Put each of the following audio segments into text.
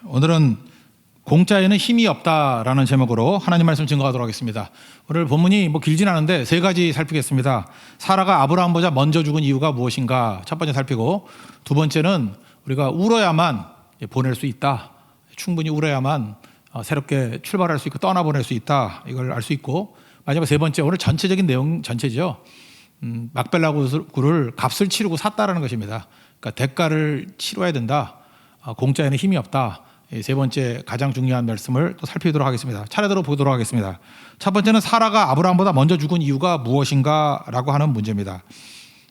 오늘은 공짜에는 힘이 없다라는 제목으로 하나님 말씀 증거하도록 하겠습니다. 오늘 본문이 길진 않은데 세 가지 살피겠습니다. 사라가 아브라함보다 먼저 죽은 이유가 무엇인가 첫 번째 살피고, 두 번째는 우리가 울어야만 보낼 수 있다. 충분히 울어야만 새롭게 출발할 수 있고 떠나보낼 수 있다. 이걸 알 수 있고, 마지막 세 번째, 오늘 전체적인 내용 전체죠. 막벨라 굴을 값을 치르고 샀다라는 것입니다. 그러니까 대가를 치러야 된다. 공짜에는 힘이 없다. 세 번째 가장 중요한 말씀을 또 살피도록 하겠습니다. 차례대로 보도록 하겠습니다. 첫 번째는 사라가 아브라함보다 먼저 죽은 이유가 무엇인가 라고 하는 문제입니다.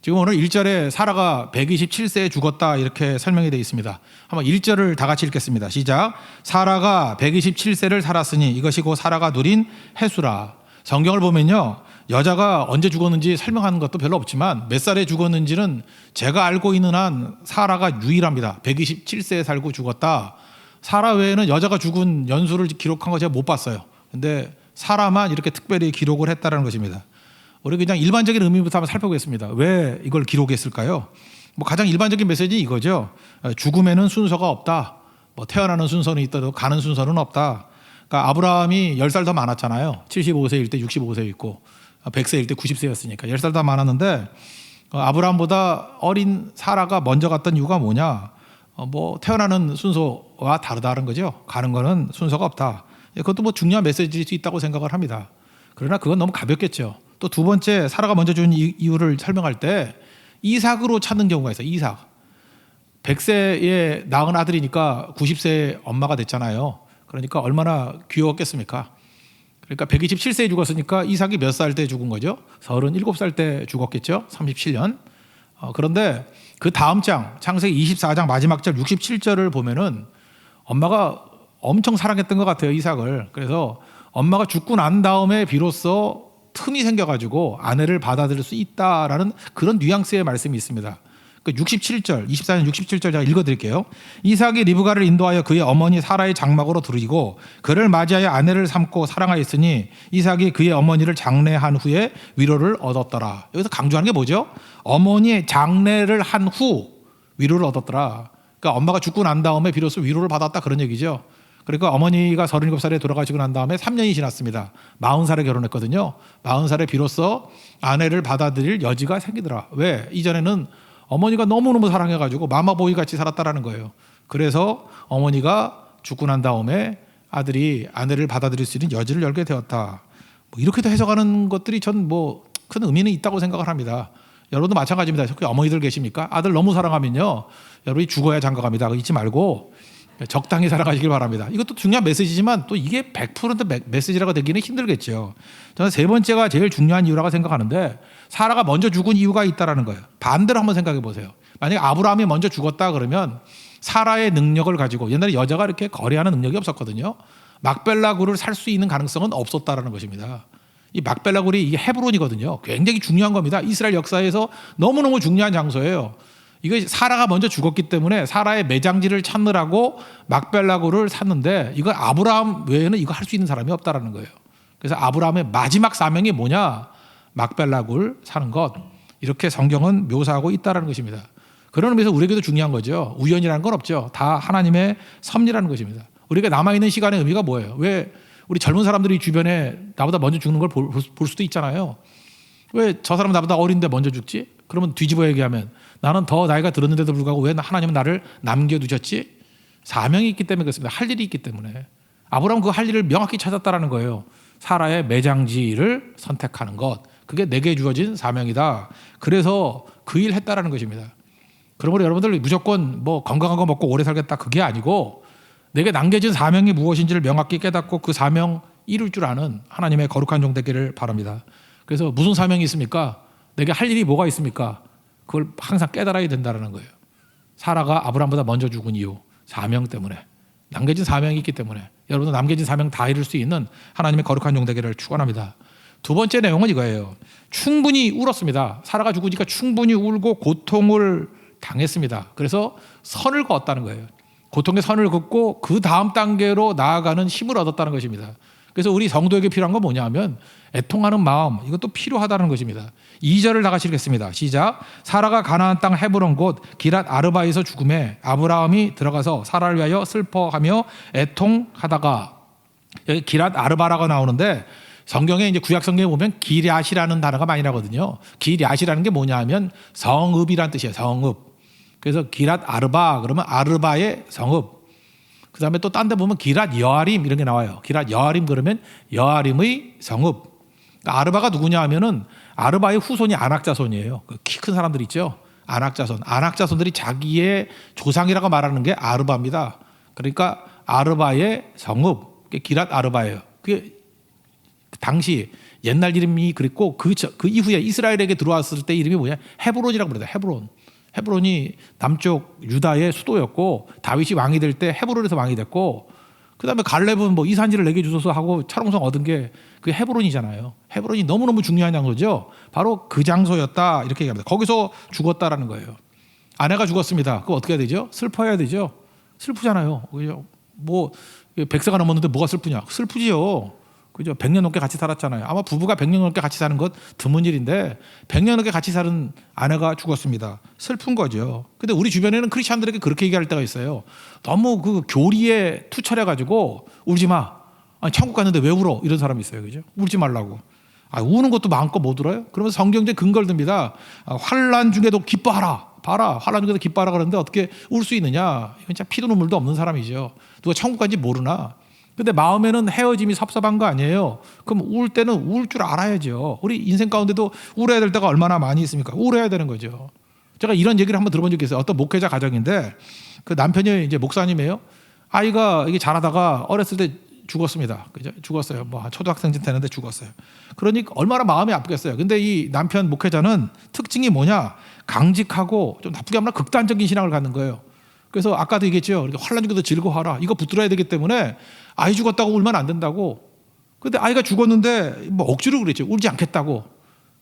지금 오늘 1절에 사라가 127세에 죽었다 이렇게 설명이 되어 있습니다. 한번 1절을 다 같이 읽겠습니다. 시작. 사라가 127세를 살았으니 이것이 곧 사라가 누린 해수라. 성경을 보면요, 여자가 언제 죽었는지 설명하는 것도 별로 없지만 몇 살에 죽었는지는 제가 알고 있는 한 사라가 유일합니다. 127세에 살고 죽었다. 사라 외에는 여자가 죽은 연수를 기록한 거 제가 못 봤어요. 근데 사라만 이렇게 특별히 기록을 했다는 것입니다. 우리 그냥 일반적인 의미부터 한번 살펴보겠습니다. 왜 이걸 기록했을까요? 가장 일반적인 메시지 이거죠. 죽음에는 순서가 없다. 태어나는 순서는 있더라도 가는 순서는 없다. 그러니까 아브라함이 10살 더 많았잖아요. 75세일 때 65세 있고 100세일 때 90세였으니까 10살 더 많았는데, 아브라함보다 어린 사라가 먼저 갔던 이유가 뭐냐? 태어나는 순서와 다르다는 거죠. 가는 거는 순서가 없다. 그것도 중요한 메시지일 수 있다고 생각을 합니다. 그러나 그건 너무 가볍겠죠. 또 두 번째, 사라가 먼저 준 이유를 설명할 때 이삭으로 찾는 경우가 있어요. 이삭. 100세에 낳은 아들이니까 90세에 엄마가 됐잖아요. 그러니까 얼마나 귀여웠겠습니까? 그러니까 127세에 죽었으니까 이삭이 몇 살 때 죽은 거죠? 37살 때 죽었겠죠? 37년. 그런데 그 다음 장, 창세기 24장 마지막 절 67절을 보면은 엄마가 엄청 사랑했던 것 같아요, 이삭을. 그래서 엄마가 죽고 난 다음에 비로소 틈이 생겨가지고 아내를 받아들일 수 있다라는 그런 뉘앙스의 말씀이 있습니다. 67절, 24년 67절 제가 읽어드릴게요. 이삭이 리브가를 인도하여 그의 어머니 사라의 장막으로 들이고 그를 맞이하여 아내를 삼고 사랑하였으니 이삭이 그의 어머니를 장례한 후에 위로를 얻었더라. 여기서 강조하는 게 뭐죠? 어머니의 장례를 한 후 위로를 얻었더라. 그러니까 엄마가 죽고 난 다음에 비로소 위로를 받았다, 그런 얘기죠. 그러니까 어머니가 37살에 돌아가시고 난 다음에 3년이 지났습니다. 40살에 결혼했거든요. 40살에 비로소 아내를 받아들일 여지가 생기더라. 왜? 이전에는 어머니가 너무너무 사랑해가지고 마마보이 같이 살았다라는 거예요. 그래서 어머니가 죽고 난 다음에 아들이 아내를 받아들일 수 있는 여지를 열게 되었다. 이렇게도 해석하는 것들이 전 큰 의미는 있다고 생각을 합니다. 여러분도 마찬가지입니다. 특히 어머니들 계십니까? 아들 너무 사랑하면요, 여러분이 죽어야 장가갑니다. 잊지 말고 적당히 살아가시길 바랍니다. 이것도 중요한 메시지지만 또 이게 100% 메시지라고 되기는 힘들겠죠. 저는 세 번째가 제일 중요한 이유라고 생각하는데, 사라가 먼저 죽은 이유가 있다는 거예요. 반대로 한번 생각해 보세요. 만약에 아브라함이 먼저 죽었다 그러면 사라의 능력을 가지고, 옛날에 여자가 이렇게 거래하는 능력이 없었거든요. 막벨라 굴을 살 수 있는 가능성은 없었다는 것입니다. 이 막벨라 굴이 이게 헤브론이거든요. 굉장히 중요한 겁니다. 이스라엘 역사에서 너무너무 중요한 장소예요. 이거 사라가 먼저 죽었기 때문에 사라의 매장지를 찾느라고 막벨라 굴을 샀는데, 이거 아브라함 외에는 이거 할 수 있는 사람이 없다라는 거예요. 그래서 아브라함의 마지막 사명이 뭐냐? 막벨라 굴 사는 것. 이렇게 성경은 묘사하고 있다는 것입니다. 그런 의미에서 우리에게도 중요한 거죠. 우연이라는 건 없죠. 다 하나님의 섭리라는 것입니다. 우리가 남아있는 시간의 의미가 뭐예요? 왜 우리 젊은 사람들이 주변에 나보다 먼저 죽는 걸 볼 수도 있잖아요. 왜 저 사람은 나보다 어린데 먼저 죽지? 그러면 뒤집어 얘기하면 나는 더 나이가 들었는데도 불구하고 왜 하나님은 나를 남겨두셨지? 사명이 있기 때문에 그렇습니다. 할 일이 있기 때문에. 아브라함은 그 할 일을 명확히 찾았다는 거예요. 사라의 매장지를 선택하는 것. 그게 내게 주어진 사명이다. 그래서 그 일 했다라는 것입니다. 그러므로 여러분들 무조건 건강한 거 먹고 오래 살겠다, 그게 아니고 내게 남겨진 사명이 무엇인지를 명확히 깨닫고 그 사명 이룰 줄 아는 하나님의 거룩한 종 되기를 바랍니다. 그래서 무슨 사명이 있습니까? 내게 할 일이 뭐가 있습니까? 그걸 항상 깨달아야 된다는 거예요. 사라가 아브라함보다 먼저 죽은 이유, 사명 때문에. 남겨진 사명이 있기 때문에. 여러분도 남겨진 사명 다 이룰 수 있는 하나님의 거룩한 종 되기를 축원합니다. 두 번째 내용은 이거예요. 충분히 울었습니다. 사라가 죽으니까 충분히 울고 고통을 당했습니다. 그래서 선을 그었다는 거예요. 고통의 선을 긋고 그 다음 단계로 나아가는 힘을 얻었다는 것입니다. 그래서 우리 성도에게 필요한 건 뭐냐 하면 애통하는 마음, 이것도 필요하다는 것입니다. 2절을 다 같이 읽겠습니다. 시작. 사라가 가나안 땅 헤브론 곧 기랏 아르바에서 죽음에 아브라함이 들어가서 사라를 위하여 슬퍼하며 애통하다가, 여기 기랏 아르바라고 나오는데 성경에 이제 구약 성경에 보면 기럇이라는 단어가 많이 나거든요. 기럇이라는 게 뭐냐 하면 성읍이란 뜻이에요. 성읍. 그래서 기랏 아르바 그러면 아르바의 성읍. 그 다음에 또 딴 데 보면 기랏 여아림 이런 게 나와요. 기랏 여아림 그러면 여아림의 성읍. 그러니까 아르바가 누구냐 하면은 아르바의 후손이 아낙자손이에요. 그 키 큰 사람들 있죠. 아낙자손. 아낙자손들이 자기의 조상이라고 말하는 게 아르바입니다. 그러니까 아르바의 성읍. 기랏 아르바예요. 그게 당시 옛날 이름이 그랬고 그 이후에 이스라엘에게 들어왔을 때 이름이 뭐냐? 헤브론이라고 그래요. 헤브론. 헤브론이 남쪽 유다의 수도였고 다윗이 왕이 될 때 헤브론에서 왕이 됐고, 그다음에 갈렙은 뭐 이 산지를 내게 주소서 하고 철옹성 얻은 게 그 헤브론이잖아요. 헤브론이 너무너무 중요한 장소죠. 바로 그 장소였다 이렇게 얘기합니다. 거기서 죽었다라는 거예요. 아내가 죽었습니다. 그럼 어떻게 해야 되죠? 슬퍼해야 되죠. 슬프잖아요. 그죠? 뭐 100세가 넘었는데 뭐가 슬프냐? 슬프지요. 그죠? 100년 넘게 같이 살았잖아요. 아마 부부가 100년 넘게 같이 사는 것 드문 일인데 100년 넘게 같이 사는 아내가 죽었습니다. 슬픈 거죠. 근데 우리 주변에는 크리스찬들에게 그렇게 얘기할 때가 있어요. 너무 그 교리에 투철해가지고 울지 마. 아니, 천국 갔는데 왜 울어? 이런 사람이 있어요. 그죠? 울지 말라고. 우는 것도 마음껏 못 울어요? 그러면서 성경제 근거를 듭니다. 환난 중에도 기뻐하라. 봐라. 환난 중에도 기뻐하라 그러는데 어떻게 울 수 있느냐? 이건 진짜 피도 눈물도 없는 사람이죠. 누가 천국 간지 모르나? 근데 마음에는 헤어짐이 섭섭한 거 아니에요? 그럼 울 때는 울 줄 알아야죠. 우리 인생 가운데도 울어야 될 때가 얼마나 많이 있습니까? 울어야 되는 거죠. 제가 이런 얘기를 한번 들어본 적이 있어요. 어떤 목회자 가정인데 그 남편이 이제 목사님이에요. 아이가 이게 자라다가 어렸을 때 죽었습니다. 그죠? 죽었어요. 뭐 초등학생쯤 되는데 죽었어요. 그러니까 얼마나 마음이 아프겠어요. 근데 이 남편 목회자는 특징이 뭐냐? 강직하고 좀 나쁘게 하면 극단적인 신앙을 갖는 거예요. 그래서 아까도 얘기했죠. 환난 중에도 즐거워하라. 이거 붙들어야 되기 때문에 아이 죽었다고 울면 안 된다고. 근데 아이가 죽었는데 뭐 억지로 그랬죠. 울지 않겠다고.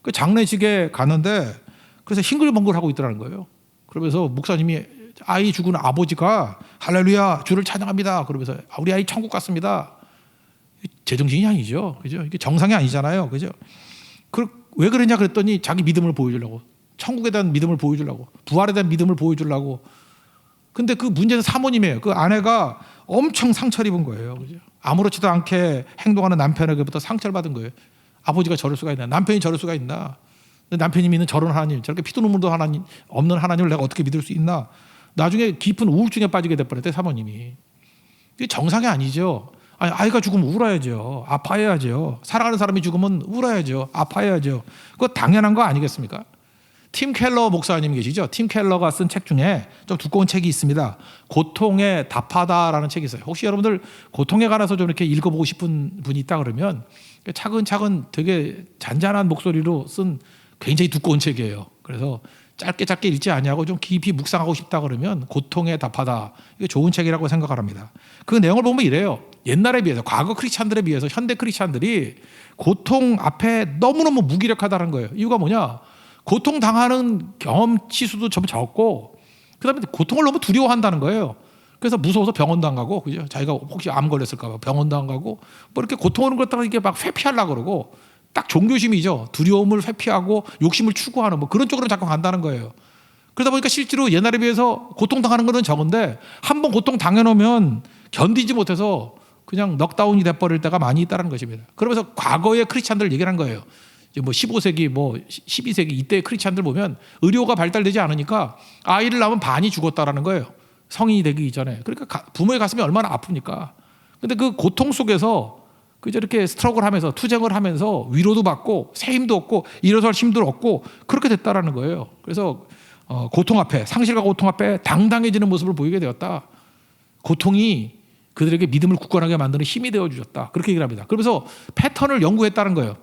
그 장례식에 가는데 그래서 싱글벙글하고 있더라는 거예요. 그러면서 목사님이 아이 죽은 아버지가 할렐루야 주를 찬양합니다. 그러면서 우리 아이 천국 갔습니다. 제정신이 아니죠. 그죠? 이게 정상이 아니잖아요. 그죠? 왜 그러냐 그랬더니 자기 믿음을 보여주려고. 천국에 대한 믿음을 보여주려고. 부활에 대한 믿음을 보여주려고. 근데 그 문제는 사모님이에요. 그 아내가 엄청 상처를 입은 거예요. 그죠? 아무렇지도 않게 행동하는 남편에게부터 상처를 받은 거예요. 아버지가 저럴 수가 있나? 남편이 저럴 수가 있나? 남편이 믿는 저런 하나님, 저렇게 피도 눈물도 하나님 없는 하나님을 내가 어떻게 믿을 수 있나? 나중에 깊은 우울증에 빠지게 돼버렸대 사모님이. 이게 정상이 아니죠. 아이가 죽으면 울어야죠. 아파해야죠. 사랑하는 사람이 죽으면 울어야죠. 아파해야죠. 그거 당연한 거 아니겠습니까? 팀 켈러 목사님 계시죠? 팀 켈러가 쓴 책 중에 좀 두꺼운 책이 있습니다. 고통에 답하다라는 책이 있어요. 혹시 여러분들 고통에 관해서 좀 이렇게 읽어보고 싶은 분이 있다 그러면 차근차근 되게 잔잔한 목소리로 쓴 굉장히 두꺼운 책이에요. 그래서 짧게 읽지 아니하고 좀 깊이 묵상하고 싶다 그러면 고통에 답하다. 이거 좋은 책이라고 생각을 합니다. 그 내용을 보면 이래요. 옛날에 비해서 과거 크리스찬들에 비해서 현대 크리스찬들이 고통 앞에 너무너무 무기력하다는 거예요. 이유가 뭐냐? 고통당하는 경험치수도 좀 적고 그다음에 고통을 너무 두려워한다는 거예요. 그래서 무서워서 병원도 안 가고, 그죠? 자기가 혹시 암 걸렸을까 봐 병원도 안 가고 뭐 이렇게 고통 오는 것 갖다가 이게 막 회피하려고 그러고 딱 종교심이죠. 두려움을 회피하고 욕심을 추구하는 뭐 그런 쪽으로 자꾸 간다는 거예요. 그러다 보니까 실제로 옛날에 비해서 고통당하는 것은 적은데 한번 고통 당해놓으면 견디지 못해서 그냥 넉다운이 돼버릴 때가 많이 있다는 것입니다. 그러면서 과거의 크리스찬들 얘기를 한 거예요. 뭐 15세기, 뭐 12세기 이때 크리스찬들 보면 의료가 발달되지 않으니까 아이를 낳으면 반이 죽었다라는 거예요. 성인이 되기 이전에. 그러니까 부모의 가슴이 얼마나 아픕니까? 근데 그 고통 속에서 그저 이렇게 스트러글 하면서 투쟁을 하면서 위로도 받고 새 힘도 얻고 일어설 힘도 얻고 그렇게 됐다라는 거예요. 그래서 고통 앞에, 상실과 고통 앞에 당당해지는 모습을 보이게 되었다. 고통이 그들에게 믿음을 굳건하게 만드는 힘이 되어 주셨다. 그렇게 얘기를 합니다. 그러면서 패턴을 연구했다는 거예요.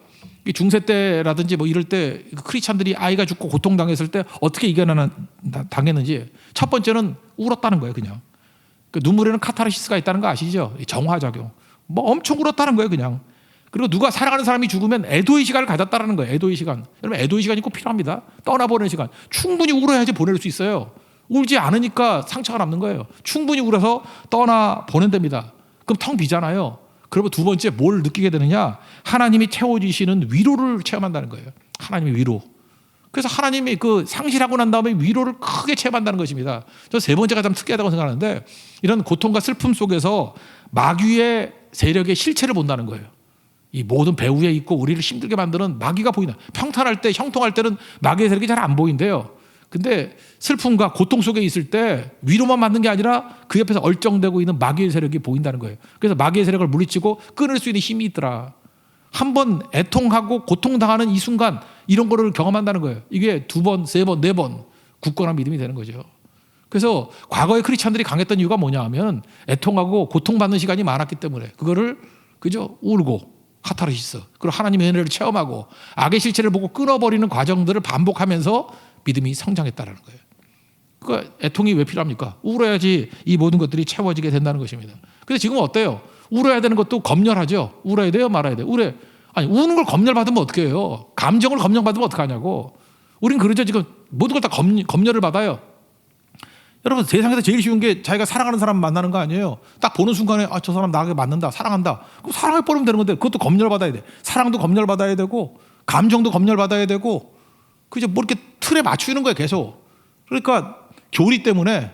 중세 때라든지 뭐 이럴 때 크리스찬들이 아이가 죽고 고통당했을 때 어떻게 당했는지 첫 번째는 울었다는 거예요. 그냥 그 눈물에는 카타르시스가 있다는 거 아시죠? 정화작용. 뭐 엄청 울었다는 거예요. 그냥. 그리고 누가 사랑하는 사람이 죽으면 애도의 시간을 가졌다는 거예요. 애도의 시간. 여러분 애도의 시간이 꼭 필요합니다. 떠나보내는 시간. 충분히 울어야지 보낼 수 있어요. 울지 않으니까 상처가 남는 거예요. 충분히 울어서 떠나 보낸답니다. 그럼 텅 비잖아요. 그러면 두 번째 뭘 느끼게 되느냐? 하나님이 채워주시는 위로를 체험한다는 거예요. 하나님의 위로. 그래서 하나님이 그 상실하고 난 다음에 위로를 크게 체험한다는 것입니다. 저 세 번째가 좀 특이하다고 생각하는데 이런 고통과 슬픔 속에서 마귀의 세력의 실체를 본다는 거예요. 이 모든 배후에 있고 우리를 힘들게 만드는 마귀가 보이나. 평탄할 때, 형통할 때는 마귀의 세력이 잘 안 보인대요. 근데 슬픔과 고통 속에 있을 때 위로만 받는 게 아니라 그 옆에서 얼쩡대고 있는 마귀의 세력이 보인다는 거예요. 그래서 마귀의 세력을 물리치고 끊을 수 있는 힘이 있더라. 한번 애통하고 고통당하는 이 순간 이런 거를 경험한다는 거예요. 이게 두 번, 세 번, 네 번 굳건한 믿음이 되는 거죠. 그래서 과거의 크리스찬들이 강했던 이유가 뭐냐 하면 애통하고 고통받는 시간이 많았기 때문에 그거를 그저 울고 카타르시스 그리고 하나님의 은혜를 체험하고 악의 실체를 보고 끊어버리는 과정들을 반복하면서 믿음이 성장했다는 거예요. 그 애통이 왜 필요합니까? 울어야지 이 모든 것들이 채워지게 된다는 것입니다. 근데 지금은 어때요? 울어야 되는 것도 검열하죠. 울어야 돼요? 말아야 돼요? 아니 우는 걸 검열받으면 어떻게 해요? 감정을 검열받으면 어떡하냐고. 우린 그러죠. 지금 모든 걸 다 검열을 받아요. 여러분 세상에서 제일 쉬운 게 자기가 사랑하는 사람 만나는 거 아니에요. 딱 보는 순간에 저 사람 나에게 맞는다, 사랑한다. 그럼 사랑해버리면 되는 건데 그것도 검열받아야 돼. 사랑도 검열받아야 되고 감정도 검열받아야 되고 그죠? 뭐 이렇게 틀에 맞추는 거예요 계속. 그러니까 교리 때문에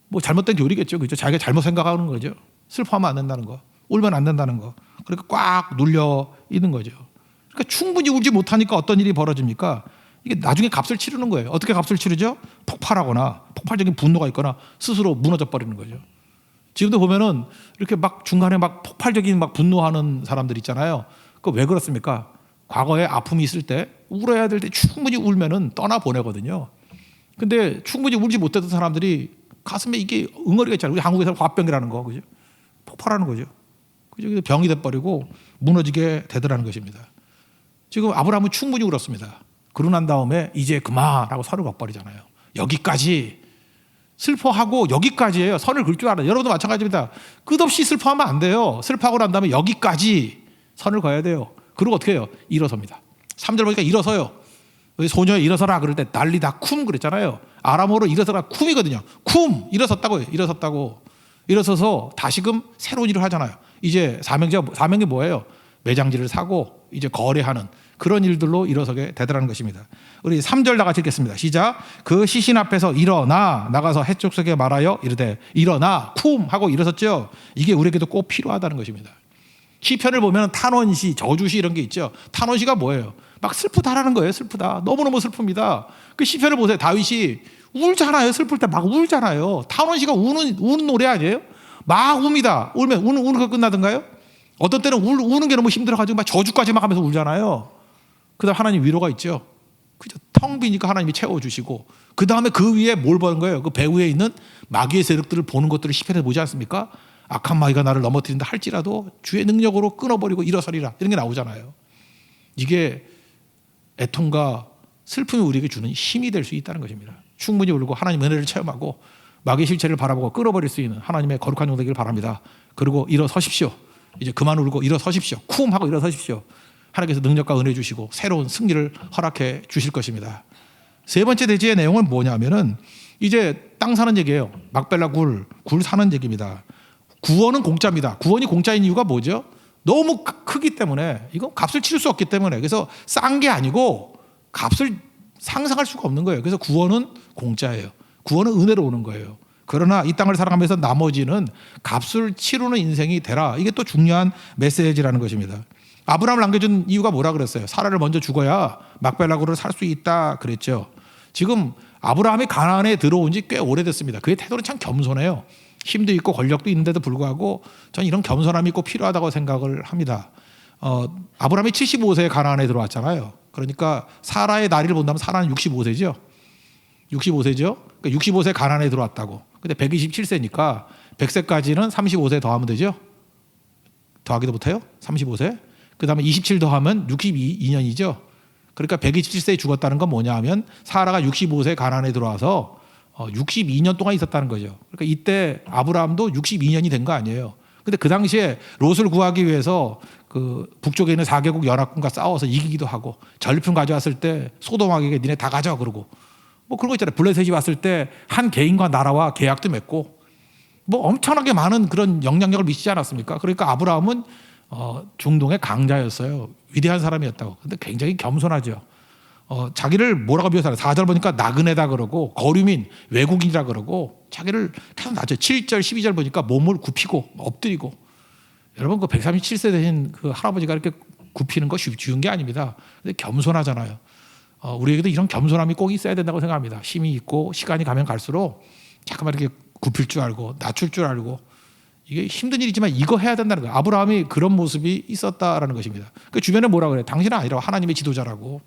뭐 잘못된 교리겠죠. 그죠? 자기가 잘못 생각하는 거죠. 슬퍼하면 안 된다는 거, 울면 안 된다는 거. 그러니까 꽉 눌려 있는 거죠. 그러니까 충분히 울지 못하니까 어떤 일이 벌어집니까? 이게 나중에 값을 치르는 거예요. 어떻게 값을 치르죠? 폭발하거나 폭발적인 분노가 있거나 스스로 무너져 버리는 거죠. 지금도 보면은 이렇게 막 중간에 막 폭발적인 막 분노하는 사람들 있잖아요. 그거 왜 그렇습니까? 과거에 아픔이 있을 때 울어야 될 때 충분히 울면은 떠나 보내거든요. 근데 충분히 울지 못했던 사람들이 가슴에 이게 응어리가 있잖아요. 우리 한국에서 화병이라는 거, 그죠? 폭발하는 거죠. 그죠? 병이 돼버리고 무너지게 되더라는 것입니다. 지금 아브라함은 충분히 울었습니다. 그러고 난 다음에 이제 그만하고 선을 그어버리잖아요. 여기까지 슬퍼하고 여기까지예요. 선을 그을 줄 알아요. 여러분도 마찬가지입니다. 끝없이 슬퍼하면 안 돼요. 슬퍼하고 난 다음에 여기까지 선을 그어야 돼요. 그리고 어떻게 해요? 일어섭니다. 3절 보니까 일어서요. 소녀 일어서라 그럴 때 난리다 쿰 그랬잖아요. 아람어로 일어서라 쿰이거든요. 쿰 일어섰다고요. 일어섰다고. 일어서서 다시금 새로운 일을 하잖아요. 이제 사명이 뭐예요? 매장지를 사고 이제 거래하는 그런 일들로 일어서게 되더라는 것입니다. 우리 3절 다 같이 읽겠습니다. 시작. 그 시신 앞에서 일어나 나가서 해쪽 속에 말하여 이르되 일어나 쿰 하고 일어섰죠. 이게 우리에게도 꼭 필요하다는 것입니다. 시편을 보면 탄원시, 저주시 이런 게 있죠. 탄원시가 뭐예요? 막 슬프다라는 거예요. 슬프다. 너무너무 슬픕니다. 그 시편을 보세요. 다윗이 울잖아요. 슬플 때 막 울잖아요. 탄원시가 우는 노래 아니에요? 막 웁니다. 울면 우는 거 끝나던가요? 어떤 때는 우는 게 너무 힘들어가지고 막 저주까지 막 하면서 울잖아요. 그 다음 하나님 위로가 있죠. 그죠? 텅 비니까 하나님이 채워주시고 그 다음에 그 위에 뭘 보는 거예요? 그 배후에 있는 마귀의 세력들을 보는 것들을 시편에 보지 않습니까? 악한 마귀가 나를 넘어뜨린다 할지라도 주의 능력으로 끊어버리고 일어서리라 이런 게 나오잖아요. 이게 애통과 슬픔이 우리에게 주는 힘이 될 수 있다는 것입니다. 충분히 울고 하나님의 은혜를 체험하고 마귀의 실체를 바라보고 끊어버릴 수 있는 하나님의 거룩한 종 되기를 바랍니다. 그리고 일어서십시오. 이제 그만 울고 일어서십시오. 쿵 하고 일어서십시오. 하나님께서 능력과 은혜 주시고 새로운 승리를 허락해 주실 것입니다. 세 번째 대지의 내용은 뭐냐면은 이제 땅 사는 얘기예요. 막벨라 굴 사는 얘기입니다. 구원은 공짜입니다. 구원이 공짜인 이유가 뭐죠? 너무 크기 때문에 이건 값을 치를 수 없기 때문에 그래서 싼 게 아니고 값을 상상할 수가 없는 거예요. 그래서 구원은 공짜예요. 구원은 은혜로 오는 거예요. 그러나 이 땅을 살아가면서 나머지는 값을 치르는 인생이 되라. 이게 또 중요한 메시지라는 것입니다. 아브라함을 남겨준 이유가 뭐라 그랬어요? 사라를 먼저 죽어야 막벨라굴을 살 수 있다 그랬죠. 지금 아브라함이 가나안에 들어온 지 꽤 오래됐습니다. 그의 태도는 참 겸손해요. 힘도 있고 권력도 있는데도 불구하고 저는 이런 겸손함이 꼭 필요하다고 생각을 합니다. 아브라함이 75세에 가나안에 들어왔잖아요. 그러니까 사라의 나이를 본다면 사라는 65세죠. 65세죠. 그러니까 65세 가나안에 들어왔다고. 근데 127세니까 100세까지는 35세 더하면 되죠. 더하기도 못해요. 35세. 그 다음에 27 더하면 62년이죠. 그러니까 127세에 죽었다는 건 뭐냐 하면 사라가 65세 가나안에 들어와서 62년 동안 있었다는 거죠. 그러니까 이때 아브라함도 62년이 된 거 아니에요. 근데 그 당시에 롯을 구하기 위해서 그 북쪽에 있는 4개국 연합군과 싸워서 이기기도 하고 전리품 가져왔을 때 소돔에게 니네 다 가져 그러고 뭐 그런 거 있잖아요. 블레셋이 왔을 때 한 개인과 나라와 계약도 맺고 뭐 엄청나게 많은 그런 영향력을 미치지 않았습니까? 그러니까 아브라함은 중동의 강자였어요. 위대한 사람이었다고. 근데 굉장히 겸손하죠. 자기를 뭐라고 묘사해요? 4절 보니까 나그네다 그러고 거류민, 외국인이라 그러고 자기를 계속 낮춰요. 7절, 12절 보니까 몸을 굽히고 엎드리고. 여러분 그 137세 되신 그 할아버지가 이렇게 굽히는 거 쉬운 게 아닙니다. 근데 겸손하잖아요. 우리에게도 이런 겸손함이 꼭 있어야 된다고 생각합니다. 힘이 있고 시간이 가면 갈수록 잠깐만 이렇게 굽힐 줄 알고 낮출 줄 알고 이게 힘든 일이지만 이거 해야 된다는 거예요. 아브라함이 그런 모습이 있었다라는 것입니다. 그 주변에 뭐라 그래요? 당신은 아니라고 하나님의 지도자라고.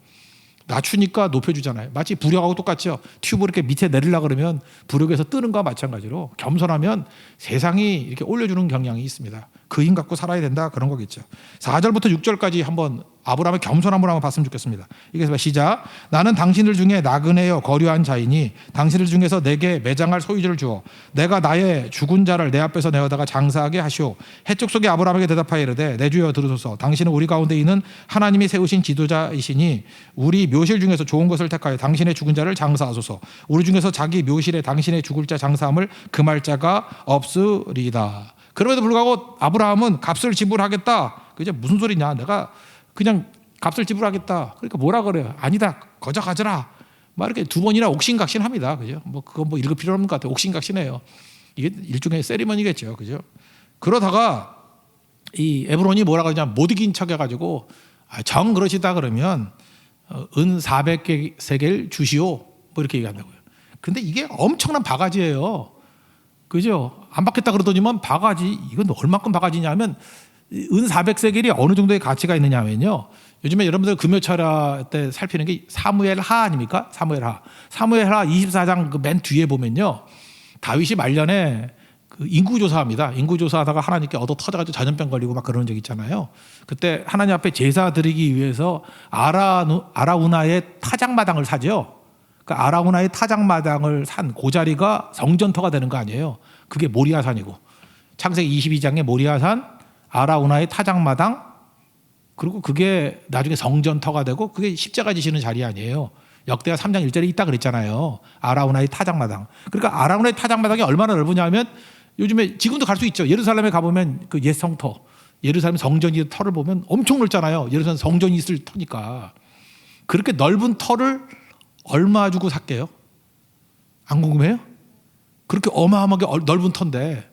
낮추니까 높여주잖아요. 마치 부력하고 똑같죠. 튜브 이렇게 밑에 내리려고 그러면 부력에서 뜨는 거와 마찬가지로 겸손하면 세상이 이렇게 올려주는 경향이 있습니다. 그 힘 갖고 살아야 된다 그런 거겠죠. 4절부터 6절까지 한번 아브라함의 겸손함을 한번 봤으면 좋겠습니다. 이게 시작. 나는 당신들 중에 나그네여 거류한 자이니 당신들 중에서 내게 매장할 소유지를 주어 내가 나의 죽은 자를 내 앞에서 내어다가 장사하게 하시오. 해쪽 속에 아브라함에게 대답하여 이르되 내 주여 들으소서. 당신은 우리 가운데 있는 하나님이 세우신 지도자이시니 우리 묘실 중에서 좋은 것을 택하여 당신의 죽은 자를 장사하소서. 우리 중에서 자기 묘실에 당신의 죽을 자 장사함을 금할 자가 없으리이다. 그럼에도 불구하고 아브라함은 값을 지불하겠다. 그게 무슨 소리냐? 내가 그냥 값을 지불하겠다. 그러니까 뭐라 그래요? 아니다. 거저 가져라. 막 이렇게 두 번이나 옥신각신합니다. 그죠? 뭐 그거 뭐 읽을 필요 없는 것 같아요. 옥신각신해요. 이게 일종의 세리머니겠죠. 그죠? 그러다가 이 에브론이 뭐라 그러냐? 못 이긴 척 해가지고 정 그러시다 그러면 은 400세겔 주시오. 뭐 이렇게 얘기한다고요. 근데 이게 엄청난 바가지예요. 그죠? 안 받겠다 그러더니만 바가지, 이건 얼마큼 바가지냐면 은 400세겔이 어느 정도의 가치가 있느냐면요. 요즘에 여러분들 금요철야 때 살피는 게 사무엘하 아닙니까? 사무엘하 24장 그 맨 뒤에 보면요. 다윗이 말년에 그 인구조사합니다. 인구조사하다가 하나님께 얻어 터져가지고 전염병 걸리고 막 그런 적 있잖아요. 그때 하나님 앞에 제사 드리기 위해서 아라우나의 타작마당을 사죠. 그 아라우나의 타작마당을 산 그 자리가 성전터가 되는 거 아니에요. 그게 모리아산이고 창세기 22장에 모리아산, 아라우나의 타작마당, 그리고 그게 나중에 성전터가 되고 그게 십자가 지시는 자리 아니에요. 역대하 3장 1절에 있다 그랬잖아요. 아라우나의 타작마당. 그러니까 아라우나의 타작마당이 얼마나 넓으냐면 요즘에 지금도 갈 수 있죠. 예루살렘에 가보면 그 옛 성터, 예루살렘 성전이 터를 보면 엄청 넓잖아요. 예루살렘 성전이 있을 터니까. 그렇게 넓은 터를 얼마 주고 샀게요? 안 궁금해요? 그렇게 어마어마하게 넓은 터인데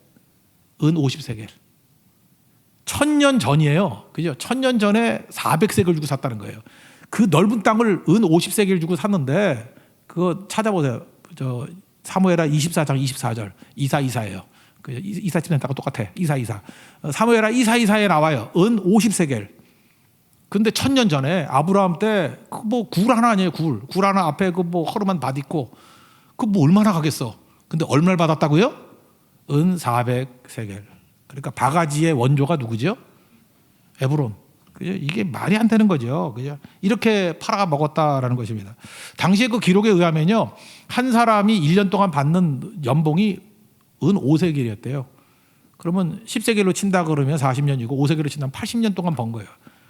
은 50세겔. 1000년 전이에요. 그죠? 1000년 전에 400세겔 주고 샀다는 거예요. 그 넓은 땅을 은 50세겔 주고 샀는데 그거 찾아보세요. 저 사무엘하 24장 24절 이사예요. 이사 지낸다고 똑같아. 이사. 사무엘하 이사에 나와요. 은 50세겔. 근데 1000년 전에 아브라함 때 그 뭐 굴 하나 아니에요. 굴 하나 앞에 그 뭐 허름한 밭 있고 그 뭐 얼마나 가겠어. 근데 얼마를 받았다고요? 은 400세겔. 그러니까 바가지의 원조가 누구죠? 에브론. 그죠? 이게 말이 안 되는 거죠. 그죠? 이렇게 팔아 먹었다라는 것입니다. 당시에 그 기록에 의하면요, 한 사람이 1년 동안 받는 연봉이 은 5세겔이었대요. 그러면 10세겔로 친다 그러면 40년이고 5세겔로 친다면 80년 동안 번 거예요.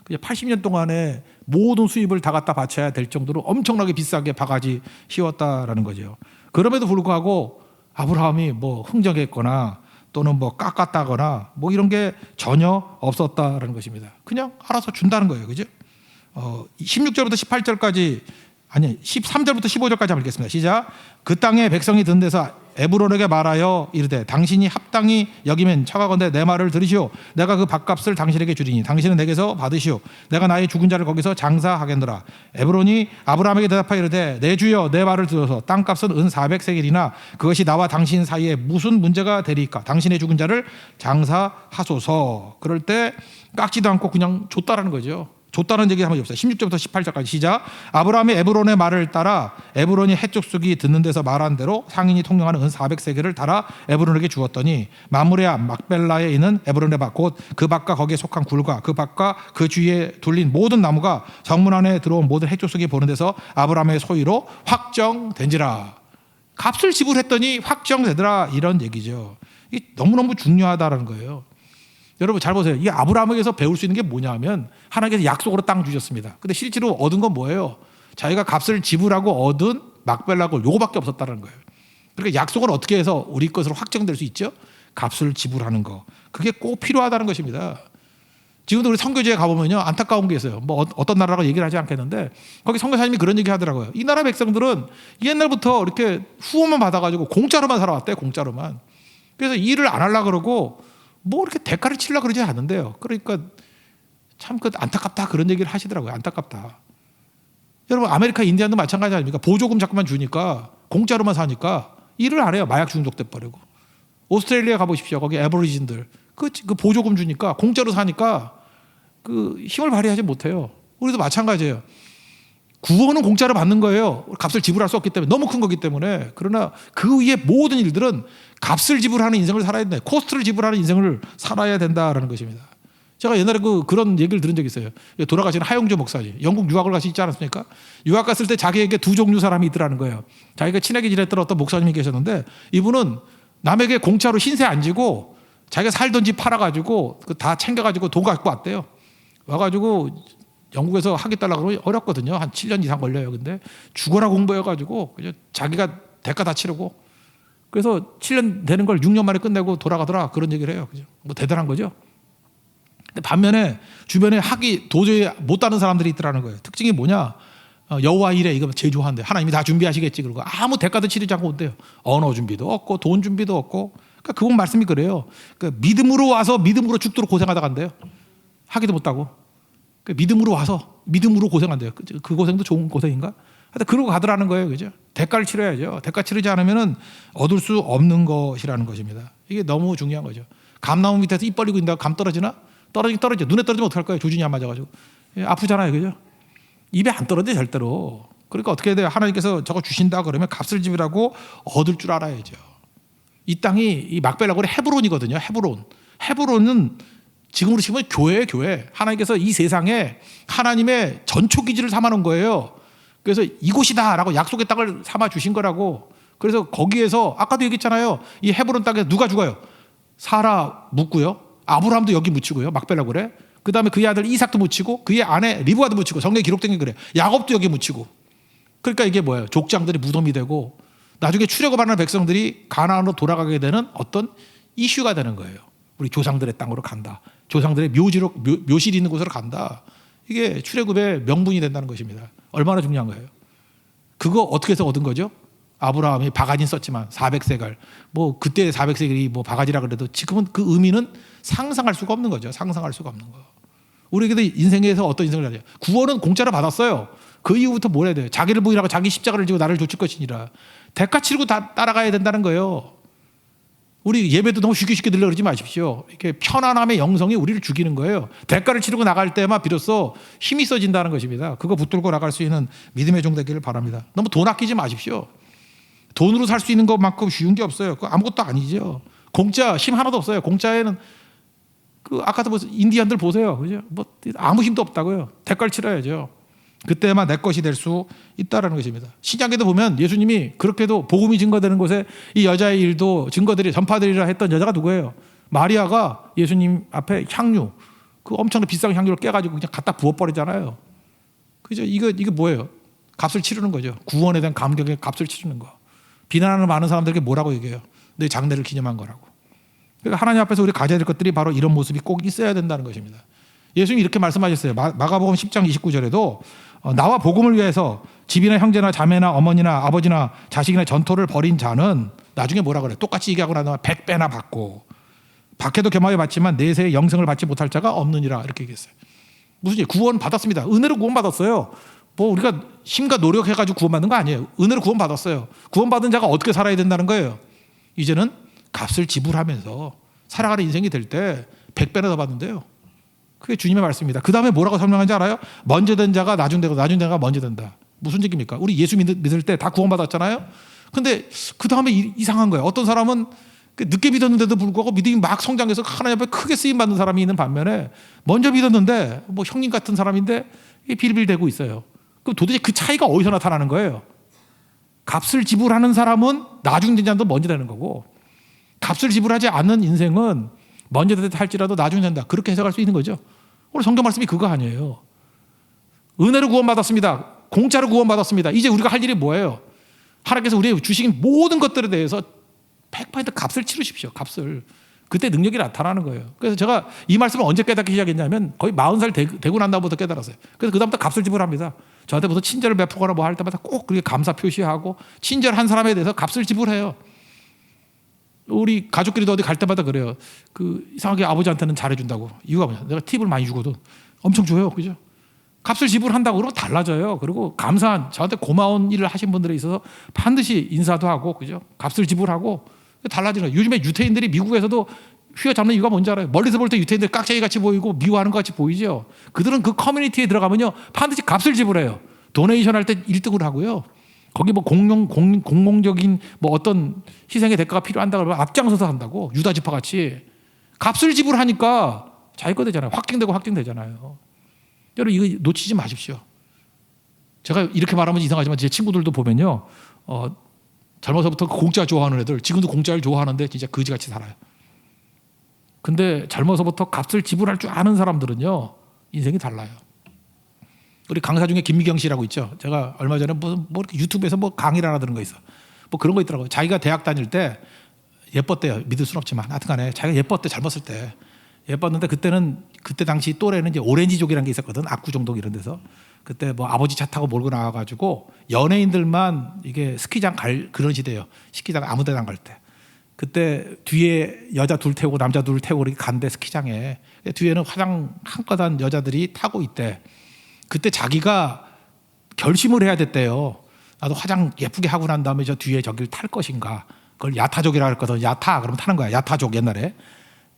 80년 동안에 모든 수입을 다 갖다 바쳐야 될 정도로 엄청나게 비싸게 바가지 씌웠다라는 거죠. 그럼에도 불구하고 아브라함이 뭐 흥정했거나 또는 뭐 깎았다거나 뭐 이런 게 전혀 없었다라는 것입니다. 그냥 알아서 준다는 거예요. 그죠? 16절부터 18절까지 아니 13절부터 15절까지 한번 읽겠습니다. 시작. 그 땅에 백성이 든 데서 에브론에게 말하여 이르되 당신이 합당히 여기면 청하건대 내 말을 들으시오. 내가 그 밥값을 당신에게 주리니 당신은 내게서 받으시오. 내가 나의 죽은 자를 거기서 장사하겠노라. 에브론이 아브라함에게 대답하여 이르되 내 주여 내 말을 들어서 땅값은 은 400세겔이나 그것이 나와 당신 사이에 무슨 문제가 되리까. 당신의 죽은 자를 장사하소서. 그럴 때 깎지도 않고 그냥 줬다라는 거죠. 줬다는 얘기 한번 해봅시다. 16절부터 18절까지 시작. 아브라함이 에브론의 말을 따라 에브론이 해쪽 속이 듣는 데서 말한 대로 상인이 통용하는 은 400세겔을 달아 에브론에게 주었더니 마므레아 막벨라에 있는 에브론의 밭 곧 그 밭과 거기에 속한 굴과 그 밭과 그 주위에 둘린 모든 나무가 정문 안에 들어온 모든 해쪽 속이 보는 데서 아브라함의 소유로 확정된지라. 값을 지불했더니 확정되더라, 이런 얘기죠. 이게 너무너무 중요하다는 거예요. 여러분 잘 보세요. 이게 아브라함에게서 배울 수 있는 게 뭐냐면 하나님께서 약속으로 땅 주셨습니다. 근데 실제로 얻은 건 뭐예요? 자기가 값을 지불하고 얻은 막벨라고 요거밖에 없었다는 거예요. 그러니까 약속을 어떻게 해서 우리 것으로 확정될 수 있죠? 값을 지불하는 거. 그게 꼭 필요하다는 것입니다. 지금도 우리 선교지에 가보면요, 안타까운 게 있어요. 뭐 어떤 나라라고 얘기를 하지 않겠는데 거기 선교사님이 그런 얘기 하더라고요. 이 나라 백성들은 옛날부터 이렇게 후원만 받아가지고 공짜로만 살아왔대요. 공짜로만. 그래서 일을 안 하려고 그러고 뭐 이렇게 대가를 치려고 그러지 않는데요. 그러니까 참 그 안타깝다 그런 얘기를 하시더라고요. 안타깝다. 여러분 아메리카 인디안도 마찬가지 아닙니까? 보조금 자꾸만 주니까 공짜로만 사니까 일을 안 해요. 마약 중독돼 버리고. 오스트레일리아 가보십시오. 거기 애버리진들 그 보조금 주니까 공짜로 사니까 그 힘을 발휘하지 못해요. 우리도 마찬가지예요. 구원은 공짜로 받는 거예요. 값을 지불할 수 없기 때문에 너무 큰 거기 때문에. 그러나 그 위에 모든 일들은 값을 지불하는 인생을 살아야 된다. 코스트를 지불하는 인생을 살아야 된다라는 것입니다. 제가 옛날에 그런 얘기를 들은 적이 있어요. 돌아가신 하용조 목사님, 영국 유학을 가시지 않았습니까? 유학 갔을 때 자기에게 두 종류 사람이 있더라는 거예요. 자기가 친하게 지냈던 어떤 목사님이 계셨는데 이분은 남에게 공짜로 신세 안 지고 자기가 살던 집 팔아가지고 다 챙겨가지고 돈 갖고 왔대요. 와가지고 영국에서 학위 달라고 그러면 어렵거든요. 한 7년 이상 걸려요. 근데 죽어라 공부해가지고 그냥 자기가 대가 다 치르고 그래서 7년 되는 걸 6년 만에 끝내고 돌아가더라. 그런 얘기를 해요. 그죠? 뭐 대단한 거죠. 근데 반면에 주변에 학위 도저히 못 따는 사람들이 있더라는 거예요. 특징이 뭐냐? 여호와 일에 이거 제일 좋아한대. 하나님이 다 준비하시겠지. 그러고 아무 대가도 치르지 않고 온대요. 언어 준비도 없고 돈 준비도 없고. 그러니까 그분 말씀이 그래요. 그러니까 믿음으로 와서 믿음으로 죽도록 고생하다 간대요. 학위도 못 따고. 그러니까 믿음으로 와서 믿음으로 고생한대요. 그 고생도 좋은 고생인가? 하여튼 그러고 가더라는 거예요. 그죠? 대가를 치러야죠. 대가 치르지 않으면 얻을 수 없는 것이라는 것입니다. 이게 너무 중요한 거죠. 감나무 밑에서 입 벌리고 있다가 감 떨어지나? 떨어지긴 떨어져. 눈에 떨어지면 어떡할 거예요? 조준이 안 맞아가지고. 아프잖아요. 그죠? 입에 안 떨어져 절대로. 그러니까 어떻게 해야 돼요? 하나님께서 저거 주신다 그러면 값을 지불하고 얻을 줄 알아야죠. 이 땅이 이 막벨라골의 헤브론이거든요. 헤브론은 지금으로 치면 교회예요. 교회. 하나님께서 이 세상에 하나님의 전초기지를 삼아놓은 거예요. 그래서 이곳이다라고 약속의 땅을 삼아 주신 거라고. 그래서 거기에서 아까도 얘기했잖아요. 이 헤브론 땅에 누가 죽어요? 사라 묻고요. 아브라함도 여기 묻히고요. 막벨라골에. 그 다음에 그의 아들 이삭도 묻히고 그의 아내 리브가도 묻히고 성경에 기록된 게 그래. 야곱도 여기 묻히고. 그러니까 이게 뭐예요? 족장들이 무덤이 되고 나중에 출애굽하는 백성들이 가나안으로 돌아가게 되는 어떤 이슈가 되는 거예요. 우리 조상들의 땅으로 간다. 조상들의 묘실이 있는 곳으로 간다. 이게 출애굽의 명분이 된다는 것입니다. 얼마나 중요한 거예요. 그거 어떻게 해서 얻은 거죠? 아브라함이 바가지 썼지만 400세갈. 뭐 그때 400세갈이 뭐 바가지라 그래도 지금은 그 의미는 상상할 수가 없는 거죠. 상상할 수가 없는 거. 우리에게도 인생에서 어떤 인생을 해야 돼요? 구원은 공짜로 받았어요. 그 이후부터 뭘 해야 돼요? 자기를 부인하고 자기 십자가를 지고 나를 좇을 것이니라. 대가 치르고 따라가야 된다는 거예요. 우리 예배도 너무 쉽게 들려 그러지 마십시오. 이렇게 편안함의 영성이 우리를 죽이는 거예요. 대가를 치르고 나갈 때만 비로소 힘이 써진다는 것입니다. 그거 붙들고 나갈 수 있는 믿음의 종 되기를 바랍니다. 너무 돈 아끼지 마십시오. 돈으로 살 수 있는 것만큼 쉬운 게 없어요. 그거 아무것도 아니죠. 공짜 힘 하나도 없어요. 공짜에는 그 아까도 뭐 인디안들 보세요. 그죠? 뭐 아무 힘도 없다고요. 대가를 치러야죠. 그때만 내 것이 될 수 있다라는 것입니다. 신약에도 보면 예수님이 그렇게도 복음이 증거되는 곳에 이 여자의 일도 증거들이 전파되리라 했던 여자가 누구예요? 마리아가 예수님 앞에 향유, 그 엄청나게 비싼 향유를 깨가지고 그냥 갖다 부어버리잖아요. 그죠? 이게 뭐예요? 값을 치르는 거죠. 구원에 대한 감격의 값을 치르는 거. 비난하는 많은 사람들에게 뭐라고 얘기해요? 내 장래를 기념한 거라고. 그러니까 하나님 앞에서 우리 가져야 될 것들이 바로 이런 모습이 꼭 있어야 된다는 것입니다. 예수님이 이렇게 말씀하셨어요. 마가복음 10장 29절에도 나와 복음을 위해서 집이나 형제나 자매나 어머니나 아버지나 자식이나 전토를 벌인 자는 나중에 뭐라 그래요? 똑같이 얘기하고 나면 100배나 받고 박해도 겸하여 받지만 내세의 영생을 받지 못할 자가 없느니라 이렇게 얘기했어요. 무슨 얘기? 구원 받았습니다. 은혜로 구원 받았어요. 뭐 우리가 힘과 노력해가지고 구원받는 거 아니에요. 은혜로 구원 받았어요. 구원받은 자가 어떻게 살아야 된다는 거예요. 이제는 값을 지불하면서 살아가는 인생이 될 때 100배나 더 받는데요. 그게 주님의 말씀입니다. 그 다음에 뭐라고 설명하는지 알아요? 먼저 된 자가 나중되고 나중 된 자가 먼저 된다. 무슨 얘기입니까? 우리 예수 믿을 때 다 구원받았잖아요. 근데 그 다음에 이상한 거예요. 어떤 사람은 늦게 믿었는데도 불구하고 믿음이 막 성장해서 하나님 앞에 크게 쓰임받는 사람이 있는 반면에 먼저 믿었는데 뭐 형님 같은 사람인데 빌빌대고 있어요. 그럼 도대체 그 차이가 어디서 나타나는 거예요? 값을 지불하는 사람은 나중 된 자도 먼저 되는 거고 값을 지불하지 않는 인생은 먼저 할지라도 나중에 된다. 그렇게 해석할 수 있는 거죠. 오늘 성경 말씀이 그거 아니에요. 은혜로 구원받았습니다. 공짜로 구원받았습니다. 이제 우리가 할 일이 뭐예요? 하나님께서 우리에게 주신 모든 것들에 대해서 100% 값을 치르십시오. 값을. 그때 능력이 나타나는 거예요. 그래서 제가 이 말씀을 언제 깨닫기 시작했냐면 거의 40살 되고 난 다음부터 깨달았어요. 그래서 그 다음부터 값을 지불합니다. 저한테 무슨 친절을 베푸거나 뭐 할 때마다 꼭 그렇게 감사 표시하고 친절한 사람에 대해서 값을 지불해요. 우리 가족끼리도 어디 갈 때마다 그래요. 그 이상하게 아버지한테는 잘해준다고. 이유가 뭐냐? 내가 팁을 많이 주거든. 엄청 줘요. 그죠? 값을 지불한다고 그러면 달라져요. 그리고 감사한 저한테 고마운 일을 하신 분들에 있어서 반드시 인사도 하고, 그죠? 값을 지불하고 달라지는 거예요. 요즘에 유태인들이 미국에서도 휘어잡는 이유가 뭔지 알아요? 멀리서 볼 때 유태인들 깍쟁이 같이 보이고 미워하는 것 같이 보이죠. 그들은 그 커뮤니티에 들어가면요 반드시 값을 지불해요. 도네이션 할 때 1등을 하고요. 거기 뭐 공공적인 뭐 어떤 희생의 대가가 필요한다 그러면 앞장서서 한다고. 유다 지파 같이 값을 지불하니까 자기 거 되잖아요. 확증되잖아요. 여러분 이거 놓치지 마십시오. 제가 이렇게 말하면 이상하지만 제 친구들도 보면요, 젊어서부터 공짜 좋아하는 애들 지금도 공짜를 좋아하는데 진짜 거지같이 살아요. 근데 젊어서부터 값을 지불할 줄 아는 사람들은요 인생이 달라요. 우리 강사 중에 김미경 씨라고 있죠. 제가 얼마 전에 뭐 이렇게 유튜브에서 뭐 강의를 하나 들은 거 있어. 뭐 그런 거 있더라고요. 자기가 대학 다닐 때 예뻤대요. 믿을 순 없지만 하여튼간에 자기가 예뻤대. 젊었을 때 예뻤는데 그때 당시 또래는 이제 오렌지족이라는 게 있었거든. 압구정동 이런 데서. 그때 뭐 아버지 차 타고 몰고 나와가지고 연예인들만 이게 스키장 갈 그런 시대예요. 스키장 아무 데나 안 갈 때. 그때 뒤에 여자 둘 태우고 남자 둘 태우고 이렇게 간대 스키장에. 뒤에는 화장 한가단 여자들이 타고 있대. 그때 자기가 결심을 해야 됐대요. 나도 화장 예쁘게 하고 난 다음에 저 뒤에 저길 탈 것인가. 그걸 야타족이라고 했거든. 야타 그러면 타는 거야. 야타족 옛날에.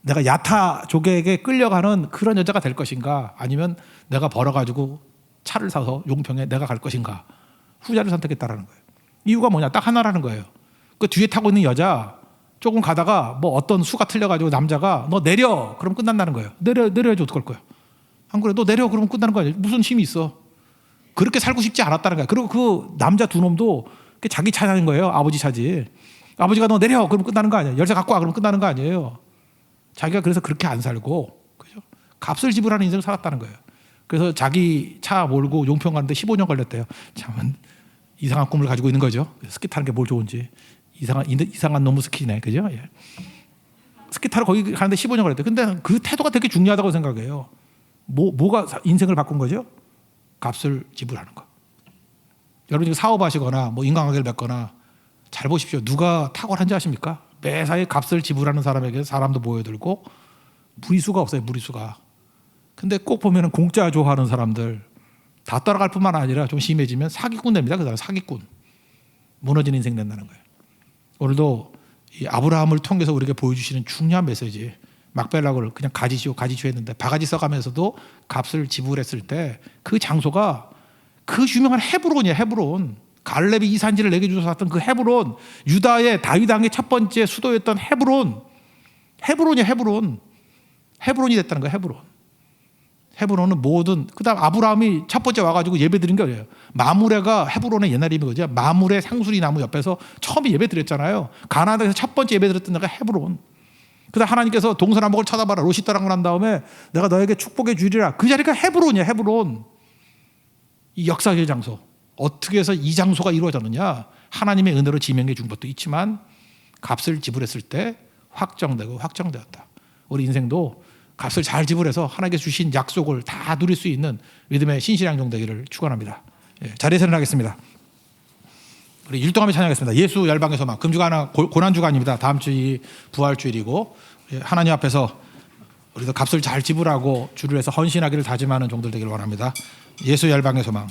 내가 야타족에게 끌려가는 그런 여자가 될 것인가. 아니면 내가 벌어가지고 차를 사서 용평에 내가 갈 것인가. 후자를 선택했다라는 거예요. 이유가 뭐냐. 딱 하나라는 거예요. 그 뒤에 타고 있는 여자 조금 가다가 뭐 어떤 수가 틀려가지고 남자가 너 내려. 그럼 끝난다는 거예요. 내려야지 어떡할 거야. 안 그래? 너 내려. 그러면 끝나는 거 아니야. 무슨 힘이 있어. 그렇게 살고 싶지 않았다는 거야. 그리고 그 남자 두 놈도 자기 차인 거예요. 아버지 차지. 아버지가 너 내려. 그러면 끝나는 거 아니야. 열쇠 갖고 와. 그러면 끝나는 거 아니에요. 자기가 그래서 그렇게 안 살고, 그죠? 값을 지불하는 인생을 살았다는 거예요. 그래서 자기 차 몰고 용평 가는데 15년 걸렸대요. 참 이상한 꿈을 가지고 있는 거죠. 스키 타는 게 뭘 좋은지. 이상한 놈의 스키네. 그죠? 예. 스키 타러 거기 가는데 15년 걸렸대요. 근데 그 태도가 되게 중요하다고 생각해요. 뭐가 인생을 바꾼 거죠? 값을 지불하는 거. 여러분 사업하시거나 뭐 인간관계를 맺거나 잘 보십시오. 누가 탁월한지 아십니까? 매사에 값을 지불하는 사람에게 사람도 모여들고 무리수가 없어요. 무리수가. 근데 꼭 보면은 공짜 좋아하는 사람들 다 따라갈 뿐만 아니라 좀 심해지면 사기꾼 됩니다. 그 사람 사기꾼. 무너진 인생 된다는 거예요. 오늘도 이 아브라함을 통해서 우리에게 보여주시는 중요한 메시지. 막벨락을 그냥 가지시오 했는데 바가지 써가면서도 값을 지불했을 때 그 장소가 그 유명한 헤브론이에요. 헤브론. 갈렙이 이 산지를 내게 주셔서 샀던 그 헤브론. 유다의 다윗 왕의 첫 번째 수도였던 헤브론. 헤브론이 됐다는 거예요. 헤브론은 모든 그다음 아브라함이 첫 번째 와가지고 예배 드린 게 아니에요. 마므레가 헤브론의 옛날 이름이거든요. 마므레 상수리 나무 옆에서 처음에 예배 드렸잖아요. 가나안 땅에서 첫 번째 예배 드렸던 데가 헤브론. 그다음 하나님께서 동서남북을 쳐다봐라. 롯이 떠난 난 다음에 내가 너에게 축복해 주리라. 그 자리가 헤브론이야. 헤브론. 이 역사의 장소. 어떻게 해서 이 장소가 이루어졌느냐. 하나님의 은혜로 지명해 준 것도 있지만 값을 지불했을 때 확정되었다. 우리 인생도 값을 잘 지불해서 하나님께서 주신 약속을 다 누릴 수 있는 믿음의 신실양종 되기를 축원합니다. 예, 자리에서 일어나겠습니다. 우리 율동하며 찬양하겠습니다. 예수 열방의 소망. 금주가 하나 고난주가 아닙니다. 다음 주이 부활주일이고 하나님 앞에서 우리도 값을 잘 지불하고 주를 위해서 헌신하기를 다짐하는 종들 되기를 원합니다. 예수 열방의 소망.